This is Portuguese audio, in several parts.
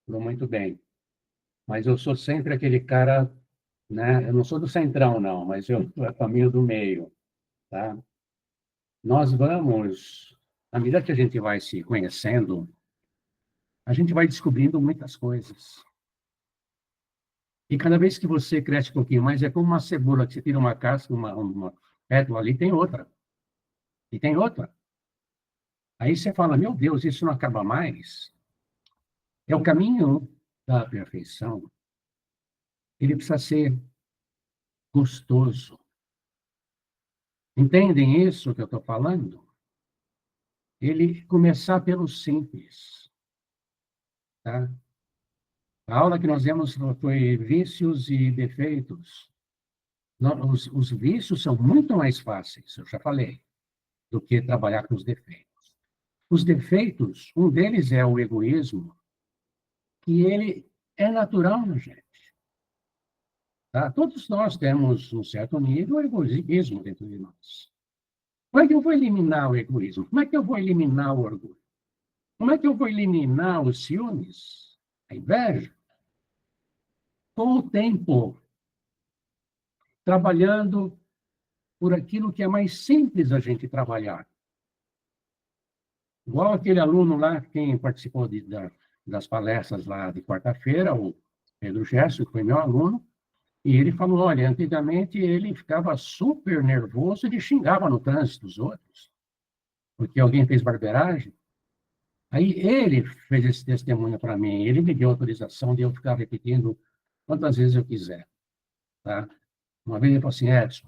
Vou muito bem. Mas eu sou sempre aquele cara, né? Eu não sou do centrão, não, mas eu caminho do meio, tá? Nós vamos, à medida que a gente vai se conhecendo, a gente vai descobrindo muitas coisas. E cada vez que você cresce um pouquinho mais, é como uma cebola, que você tira uma casca, uma pétala ali, tem outra. E tem outra. Aí você fala, meu Deus, isso não acaba mais. É o caminho da perfeição. Ele precisa ser gostoso. Entendem isso que eu estou falando? Ele começar pelo simples, tá? A aula que nós demos foi vícios e defeitos. Os vícios são muito mais fáceis, eu já falei, do que trabalhar com os defeitos. Os defeitos, um deles é o egoísmo, que ele é natural na gente. Tá? Todos nós temos, um certo nível, egoísmo dentro de nós. Como é que eu vou eliminar o egoísmo? Como é que eu vou eliminar o orgulho? Como é que eu vou eliminar os ciúmes, a inveja? Com o tempo, trabalhando por aquilo que é mais simples a gente trabalhar. Igual aquele aluno lá, quem participou das palestras lá de quarta-feira, o Pedro Gesso, que foi meu aluno, e ele falou, olha, antigamente ele ficava super nervoso, ele xingava no trânsito os outros, porque alguém fez barbeiragem. Aí ele fez esse testemunho para mim, ele me deu autorização de eu ficar repetindo quantas vezes eu quiser, tá? Uma vez ele falou assim, Edson,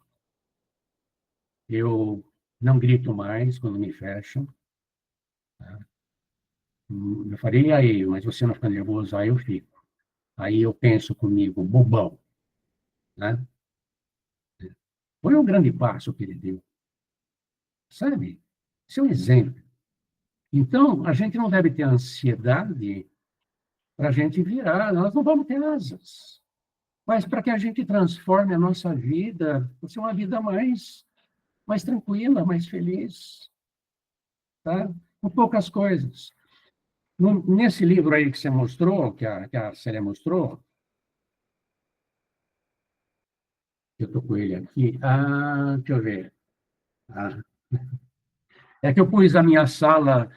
eu não grito mais quando me fecham, tá? Eu falei, e aí, mas você não fica nervoso? Aí eu fico. Aí eu penso comigo, bobão, né? Foi um grande passo que ele deu, sabe? Isso é um exemplo. Então, a gente não deve ter ansiedade para a gente virar, nós não vamos ter asas, mas para que a gente transforme a nossa vida, para ser uma vida mais tranquila, mais feliz, tá? Com poucas coisas. Nesse livro aí que você mostrou, que a Célia mostrou, eu estou com ele aqui, deixa eu ver. Ah, é que eu pus a minha sala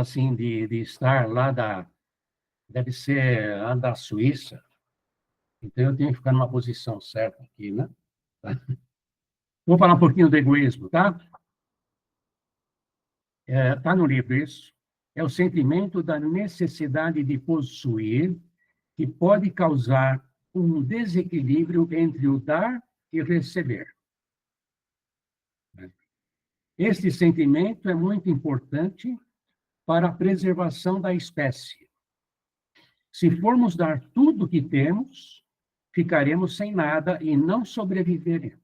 assim de estar lá deve ser a da Suíça, então eu tenho que ficar numa posição certa aqui, né? Tá? Vou falar um pouquinho do egoísmo, tá? Tá no livro isso. É o sentimento da necessidade de possuir que pode causar um desequilíbrio entre o dar e receber. Este sentimento é muito importante para a preservação da espécie. Se formos dar tudo o que temos, ficaremos sem nada e não sobreviveremos.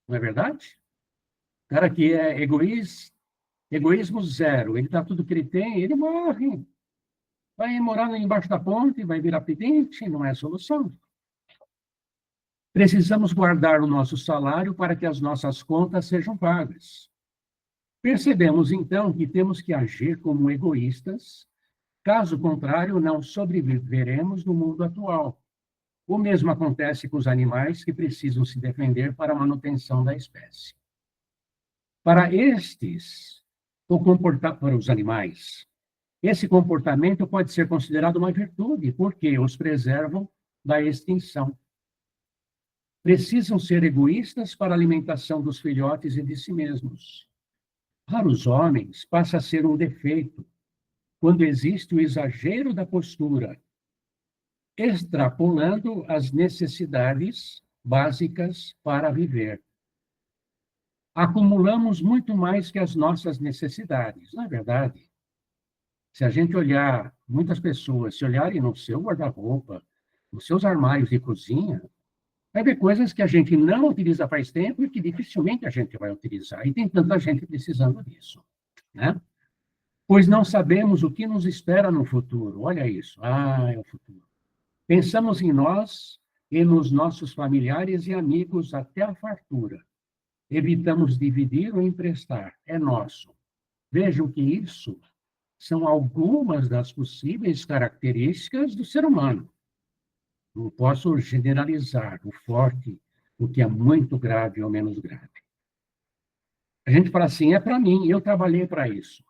Não é verdade? O cara que é egoísmo zero, ele dá tudo que ele tem, ele morre. Vai morar embaixo da ponte, vai virar pedinte, não é a solução. Precisamos guardar o nosso salário para que as nossas contas sejam pagas. Percebemos, então, que temos que agir como egoístas, caso contrário, não sobreviveremos no mundo atual. O mesmo acontece com os animais que precisam se defender para a manutenção da espécie. Para para os animais, esse comportamento pode ser considerado uma virtude, porque os preservam da extinção. Precisam ser egoístas para a alimentação dos filhotes e de si mesmos. Para os homens, passa a ser um defeito, quando existe o exagero da postura, extrapolando as necessidades básicas para viver. Acumulamos muito mais que as nossas necessidades, não é verdade? Se a gente olhar, muitas pessoas, se olharem no seu guarda-roupa, nos seus armários de cozinha, vai ver coisas que a gente não utiliza faz tempo e que dificilmente a gente vai utilizar. E tem tanta gente precisando disso, né? Pois não sabemos o que nos espera no futuro. Olha isso. É o futuro. Pensamos em nós e nos nossos familiares e amigos até a fartura. Evitamos dividir ou emprestar. É nosso. Vejam que isso são algumas das possíveis características do ser humano. Não posso generalizar o forte, o que é muito grave ou menos grave. A gente fala assim, é para mim, eu trabalhei para isso.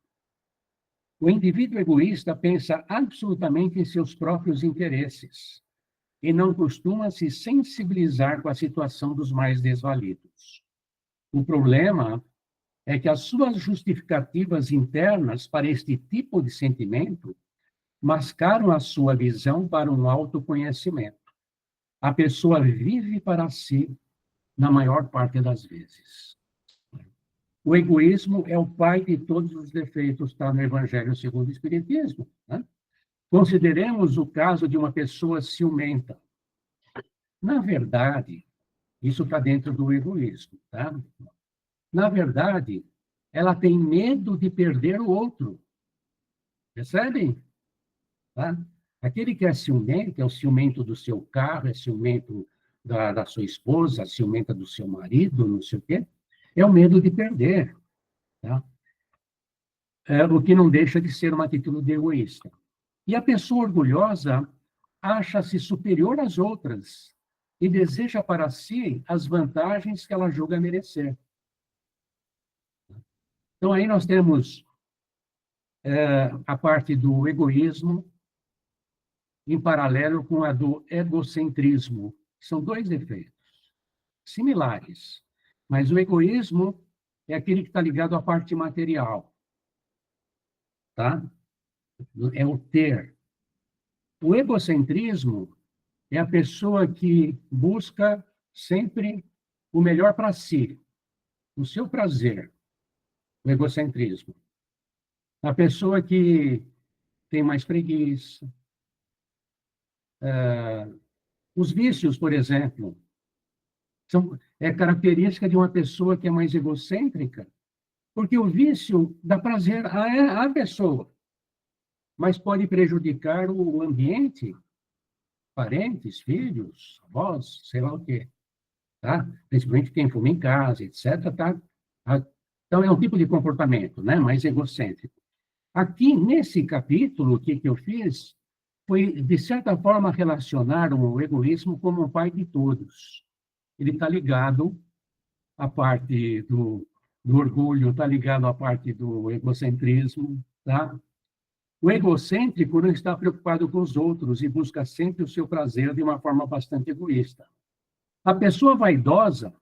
O indivíduo egoísta pensa absolutamente em seus próprios interesses e não costuma se sensibilizar com a situação dos mais desvalidos. O problema é que as suas justificativas internas para este tipo de sentimento mascaram a sua visão para um autoconhecimento. A pessoa vive para si na maior parte das vezes. O egoísmo é o pai de todos os defeitos, está no Evangelho segundo o Espiritismo. Né? Consideremos o caso de uma pessoa ciumenta. Na verdade, isso está dentro do egoísmo, tá? Na verdade, ela tem medo de perder o outro. Percebem? Tá? Aquele que é ciumento, é o ciumento do seu carro, é ciumento da sua esposa, é ciumenta do seu marido, não sei o quê, é o medo de perder. Tá? É, o que não deixa de ser uma atitude egoísta. E a pessoa orgulhosa acha-se superior às outras e deseja para si as vantagens que ela julga merecer. Então, aí nós temos a parte do egoísmo, em paralelo com a do egocentrismo. São dois efeitos similares, mas o egoísmo é aquele que está ligado à parte material, tá? É o ter. O egocentrismo é a pessoa que busca sempre o melhor para si, o seu prazer, o egocentrismo. A pessoa que tem mais preguiça. Os vícios, por exemplo, é característica de uma pessoa que é mais egocêntrica, porque o vício dá prazer à pessoa, mas pode prejudicar o ambiente, parentes, filhos, avós, sei lá o quê, tá? Principalmente quem fuma em casa, etc. Tá? Então, é um tipo de comportamento, né? Mais egocêntrico. Aqui, nesse capítulo, o que eu fiz foi, de certa forma, relacionar o egoísmo como um pai de todos. Ele está ligado à parte do orgulho, está ligado à parte do egocentrismo, tá? O egocêntrico não está preocupado com os outros e busca sempre o seu prazer de uma forma bastante egoísta. A pessoa vaidosa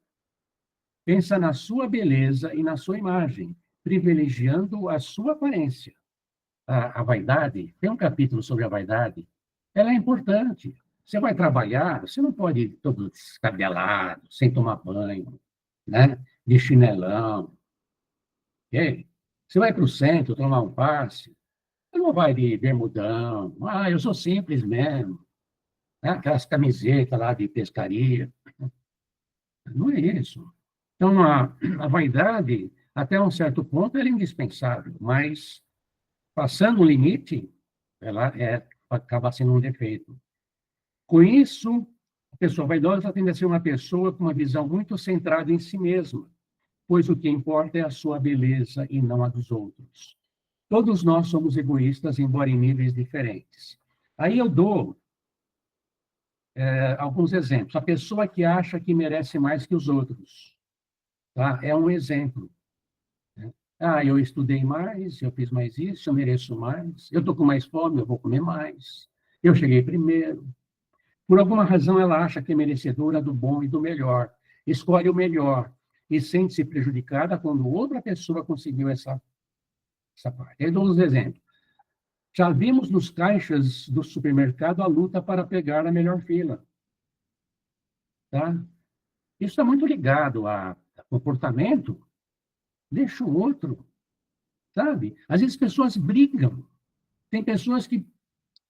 pensa na sua beleza e na sua imagem, privilegiando a sua aparência. A vaidade, tem um capítulo sobre a vaidade, ela é importante. Você vai trabalhar, você não pode ir todo descabelado, sem tomar banho, né? De chinelão. Okay? Você vai para o centro tomar um passe, você não vai de bermudão. Ah, eu sou simples mesmo. Né? Aquelas camisetas lá de pescaria. Não é isso. Então, a vaidade, até um certo ponto, ela é indispensável, mas, passando o limite, ela acaba sendo um defeito. Com isso, a pessoa vaidosa tende a ser uma pessoa com uma visão muito centrada em si mesma, pois o que importa é a sua beleza e não a dos outros. Todos nós somos egoístas, embora em níveis diferentes. Aí eu dou alguns exemplos. A pessoa que acha que merece mais que os outros, tá? É um exemplo. Né? Ah, eu estudei mais, eu fiz mais isso, eu mereço mais, eu estou com mais fome, eu vou comer mais, eu cheguei primeiro. Por alguma razão, ela acha que é merecedora do bom e do melhor, escolhe o melhor e sente-se prejudicada quando outra pessoa conseguiu essa parte. Eu dou uns exemplos. Já vimos nos caixas do supermercado a luta para pegar a melhor fila. Tá? Isso está muito ligado a comportamento. Deixa o outro, sabe? Às vezes pessoas brigam. Tem pessoas que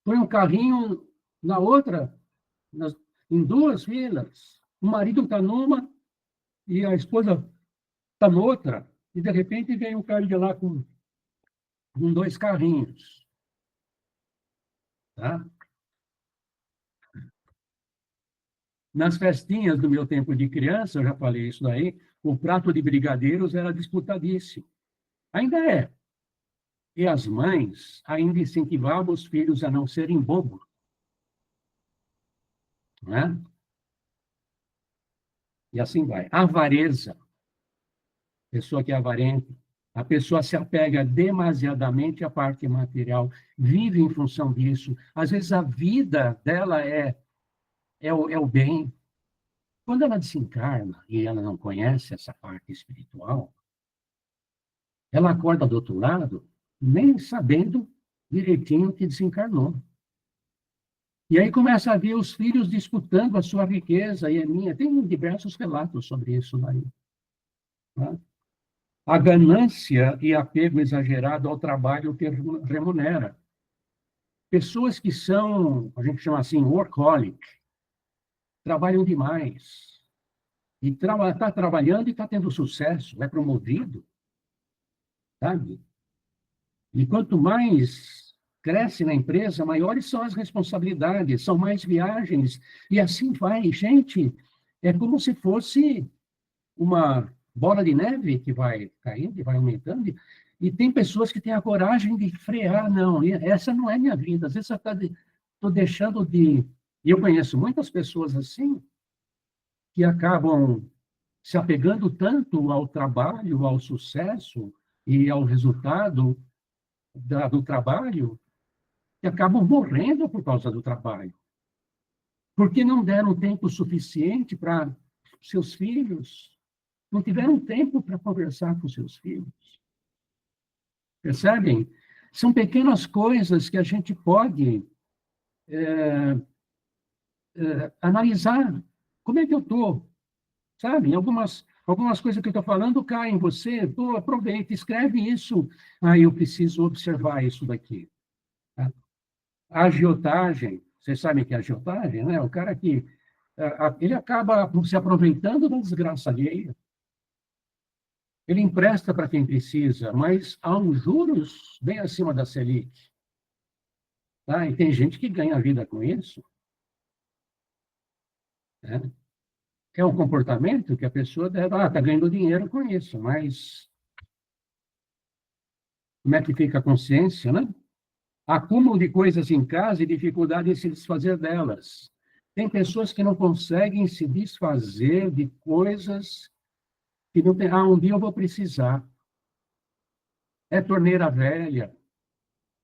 põem um carrinho na outra, em duas filas. O marido está numa e a esposa está noutra. E, de repente, vem um cara de lá com dois carrinhos. Tá? Nas festinhas do meu tempo de criança, eu já falei isso daí, o prato de brigadeiros era disputadíssimo. Ainda é. E as mães ainda incentivavam os filhos a não serem bobos, não é? E assim vai. Avareza, pessoa que é avarenta, a pessoa se apega demasiadamente à parte material, vive em função disso. Às vezes a vida dela é o bem. Quando ela desencarna e ela não conhece essa parte espiritual, ela acorda do outro lado, nem sabendo direitinho que desencarnou. E aí começa a ver os filhos disputando a sua riqueza e a minha. Tem diversos relatos sobre isso daí. Né? A ganância e apego exagerado ao trabalho que remunera. Pessoas que são, a gente chama assim, workaholic, trabalham demais. E está trabalhando e está tendo sucesso, é promovido, sabe? E quanto mais cresce na empresa, maiores são as responsabilidades, são mais viagens, e assim vai. Gente, é como se fosse uma bola de neve que vai caindo e vai aumentando, e tem pessoas que têm a coragem de frear, não, essa não é minha vida, às vezes eu estou deixando de... E eu conheço muitas pessoas assim, que acabam se apegando tanto ao trabalho, ao sucesso e ao resultado do trabalho, que acabam morrendo por causa do trabalho, porque não deram tempo suficiente para seus filhos, não tiveram tempo para conversar com seus filhos. Percebem? São pequenas coisas que a gente pode analisar. Como é que eu estou? Sabe? Algumas coisas que eu estou falando caem em você, aproveita, escreve isso. Ah, eu preciso observar isso daqui. Tá? A agiotagem, vocês sabem que é agiotagem, né? O cara que ele acaba se aproveitando da desgraça alheia. Ele empresta para quem precisa, mas há uns juros bem acima da Selic. Tá? E tem gente que ganha vida com isso. Né? É um comportamento que a pessoa deve... está ganhando dinheiro com isso, mas como é que fica a consciência, né? Acúmulo de coisas em casa e dificuldade em se desfazer delas. Tem pessoas que não conseguem se desfazer de coisas que não tem... um dia eu vou precisar. É torneira velha,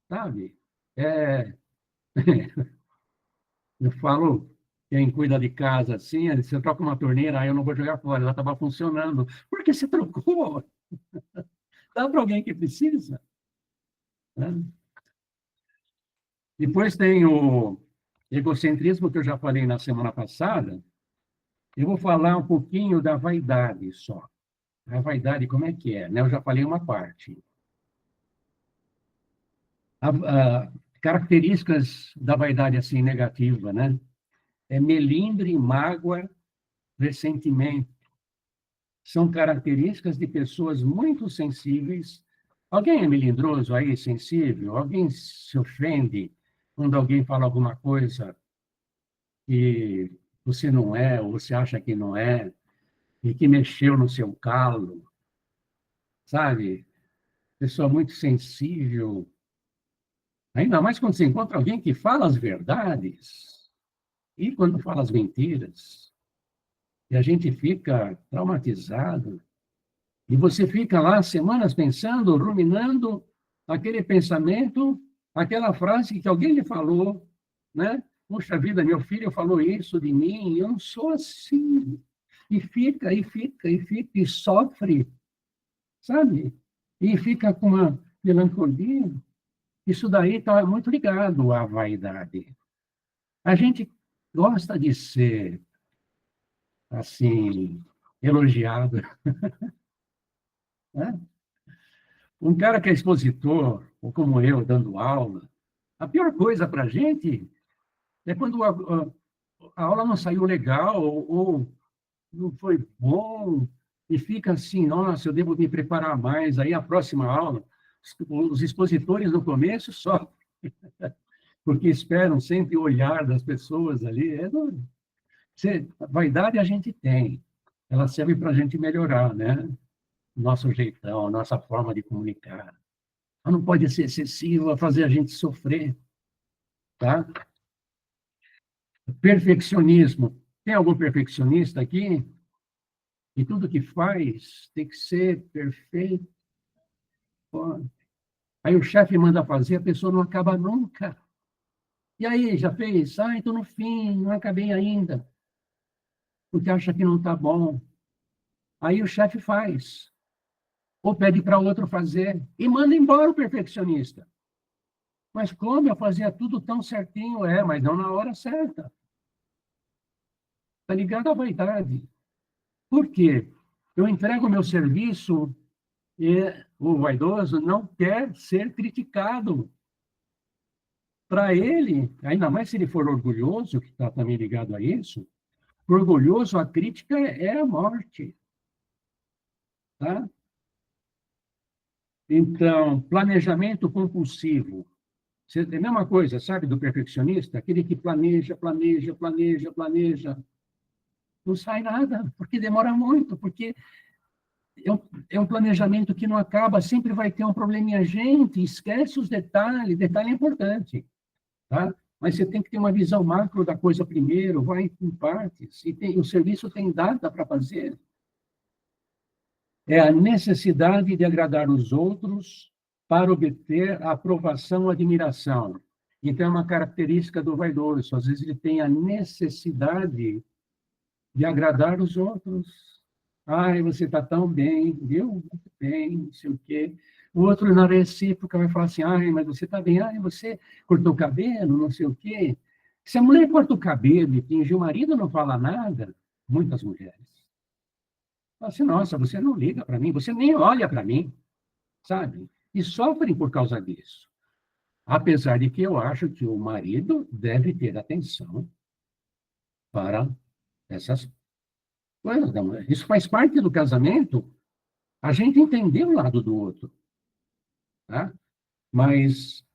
sabe? É... Eu falo, quem cuida de casa assim, você troca uma torneira, aí eu não vou jogar fora, ela estava funcionando. Por que você trocou? Dá para alguém que precisa. Né? Depois tem o egocentrismo, que eu já falei na semana passada. Eu vou falar um pouquinho da vaidade só. A vaidade, como é que é? Né? Eu já falei uma parte. A, características da vaidade assim negativa, né? É melindre, mágoa, ressentimento. São características de pessoas muito sensíveis. Alguém é melindroso aí, sensível? Alguém se ofende quando alguém fala alguma coisa que você não é, ou você acha que não é, e que mexeu no seu calo, sabe? Pessoa muito sensível. Ainda mais quando você encontra alguém que fala as verdades, e quando fala as mentiras, e a gente fica traumatizado. E você fica lá semanas pensando, ruminando aquele pensamento, aquela frase que alguém lhe falou, né? Puxa vida, meu filho falou isso de mim, eu não sou assim. E fica, e fica, e fica, e sofre, sabe? E fica com uma melancolia. Isso daí está muito ligado à vaidade. A gente gosta de ser, assim, elogiado, né? Um cara que é expositor, ou como eu, dando aula, a pior coisa para a gente é quando a aula não saiu legal, ou não foi bom, e fica assim, nossa, eu devo me preparar mais. Aí a próxima aula, os expositores no começo só, porque esperam sempre o olhar das pessoas ali. Vaidade a gente tem, ela serve para a gente melhorar, né? Nosso jeitão, nossa forma de comunicar. ela não pode ser excessiva, fazer a gente sofrer, tá? Perfeccionismo. Tem algum perfeccionista aqui? E tudo que faz tem que ser perfeito. Pô. Aí o chefe manda fazer, a pessoa não acaba nunca. E aí, já fez? Ah, estou no fim, não acabei ainda, porque acha que não está bom. Aí o chefe faz, ou pede para outro fazer, e manda embora o perfeccionista. Mas como eu fazia tudo tão certinho? É, mas não na hora certa. Está ligado à vaidade. Por quê? Eu entrego o meu serviço e o vaidoso não quer ser criticado. Para ele, ainda mais se ele for orgulhoso, que está também ligado a isso, orgulhoso, a crítica é a morte. Tá? Então, planejamento compulsivo. É a mesma coisa, sabe, do perfeccionista? Aquele que planeja, planeja, planeja, planeja. Não sai nada, porque demora muito, porque é um planejamento que não acaba, sempre vai ter um probleminha. Gente, esquece os detalhes, detalhe é importante, tá? Mas você tem que ter uma visão macro da coisa primeiro, vai em partes, e o serviço tem data para fazer. É a necessidade de agradar os outros para obter aprovação ou admiração. Então, é uma característica do vaidoso. Às vezes, ele tem a necessidade de agradar os outros. Ai, você está tão bem, viu? Muito bem, não sei o quê. O outro, na recíproca, vai falar assim, ai, mas você está bem, ai, você cortou o cabelo, não sei o quê. Se a mulher corta o cabelo e finge o marido não fala nada, muitas mulheres, fala assim, nossa, você não liga para mim, você nem olha para mim, sabe? E sofrem por causa disso. Apesar de que eu acho que o marido deve ter atenção para essas coisas. Isso faz parte do casamento, a gente entender o lado do outro, tá? Mas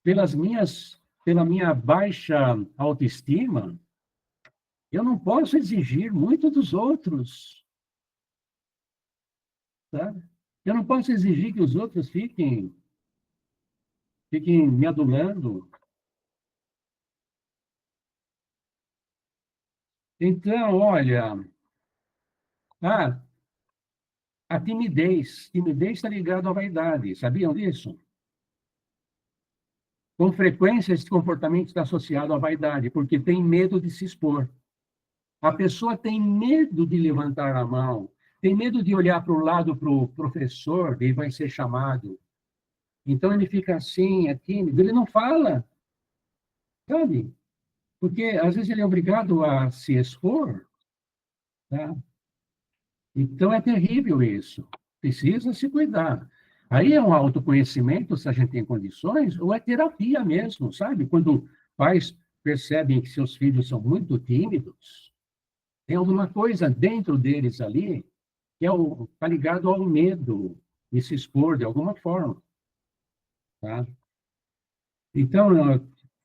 pela minha baixa autoestima, eu não posso exigir muito dos outros, tá? Eu não posso exigir que os outros fiquem me adulando. Então, olha, ah, a timidez está ligada à vaidade, sabiam disso? Com frequência, esse comportamento está associado à vaidade, porque tem medo de se expor. A pessoa tem medo de levantar a mão, tem medo de olhar para o lado para o professor, ele vai ser chamado. Então, ele fica assim, é tímido, ele não fala, sabe? Porque, às vezes, ele é obrigado a se expor, tá? Então, é terrível isso. Precisa se cuidar. Aí é um autoconhecimento, se a gente tem condições, ou é terapia mesmo, sabe? Quando pais percebem que seus filhos são muito tímidos, tem alguma coisa dentro deles ali que está ligado ao medo de se expor de alguma forma, tá? Então,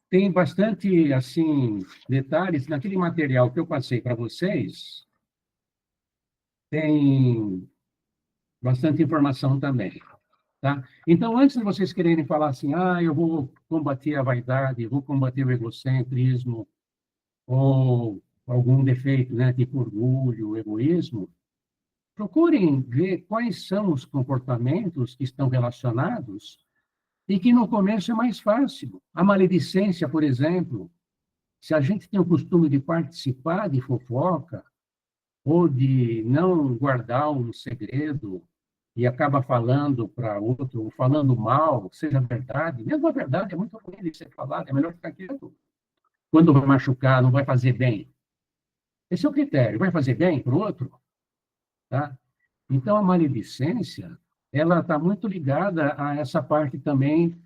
tem bastante, assim, detalhes. Naquele material que eu passei para vocês, tem bastante informação também. Tá? Então, antes de vocês quererem falar assim, ah, eu vou combater a vaidade, vou combater o egocentrismo, ou algum defeito, né, tipo orgulho, egoísmo, procurem ver quais são os comportamentos que estão relacionados e que no começo é mais fácil. A maledicência, por exemplo, se a gente tem o costume de participar de fofoca, ou de não guardar um segredo, e acaba falando para outro, ou falando mal, seja verdade, mesmo a verdade é muito ruim de ser falada, é melhor ficar quieto. Quando vai machucar, não vai fazer bem. Esse é o critério, vai fazer bem para o outro? Tá? Então, a maledicência, ela está muito ligada a essa parte também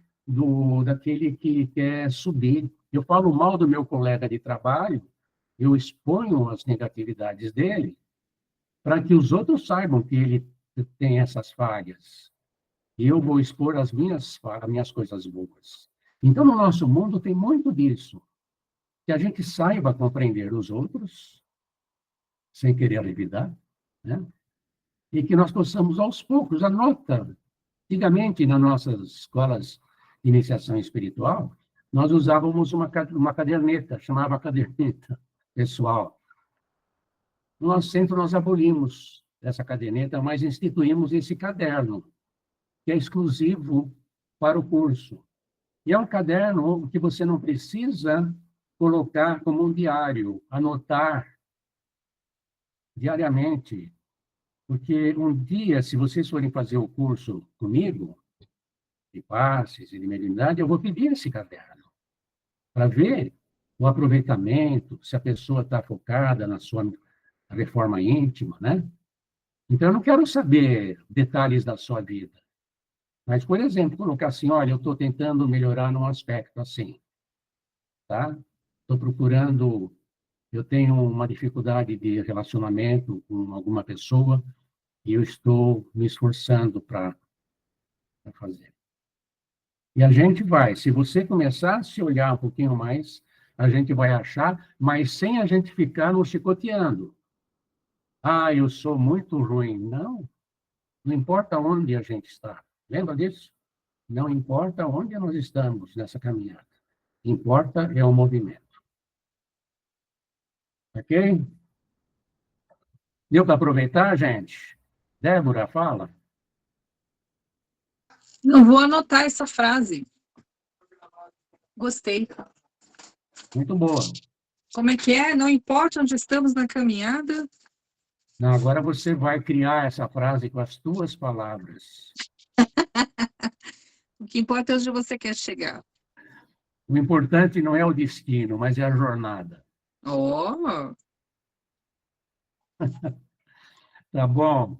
daquele que quer subir. Eu falo mal do meu colega de trabalho, eu exponho as negatividades dele, para que os outros saibam que ele tem essas falhas. E eu vou expor as minhas coisas boas. Então, no nosso mundo tem muito disso. Que a gente saiba compreender os outros, sem querer revidar, né? E que nós possamos, aos poucos, anota Antigamente, nas nossas escolas de iniciação espiritual, nós usávamos uma caderneta, chamava caderneta pessoal. No nosso centro, nós abolimos essa caderneta, mas instituímos esse caderno, que é exclusivo para o curso. E é um caderno que você não precisa colocar como um diário, anotar diariamente, porque um dia, se vocês forem fazer o curso comigo, de passes e de mediunidade, eu vou pedir esse caderno para ver o aproveitamento, se a pessoa está focada na sua reforma íntima, né? Então, eu não quero saber detalhes da sua vida, mas, por exemplo, colocar assim, olha, eu estou tentando melhorar num aspecto assim, tá? Estou procurando, eu tenho uma dificuldade de relacionamento com alguma pessoa e eu estou me esforçando para fazer. E a gente vai, se você começar a se olhar um pouquinho mais, a gente vai achar, mas sem a gente ficar nos chicoteando. Ah, eu sou muito ruim. Não, não importa onde a gente está. Lembra disso? Não importa onde nós estamos nessa caminhada. Importa é o movimento. Ok? Deu para aproveitar, gente? Débora, fala. Não vou anotar essa frase. Gostei. Muito boa. Como é que é? Não importa onde estamos na caminhada. Não, agora você vai criar essa frase com as tuas palavras. O que importa é onde você quer chegar. O importante não é o destino, mas é a jornada. Oh! Tá bom?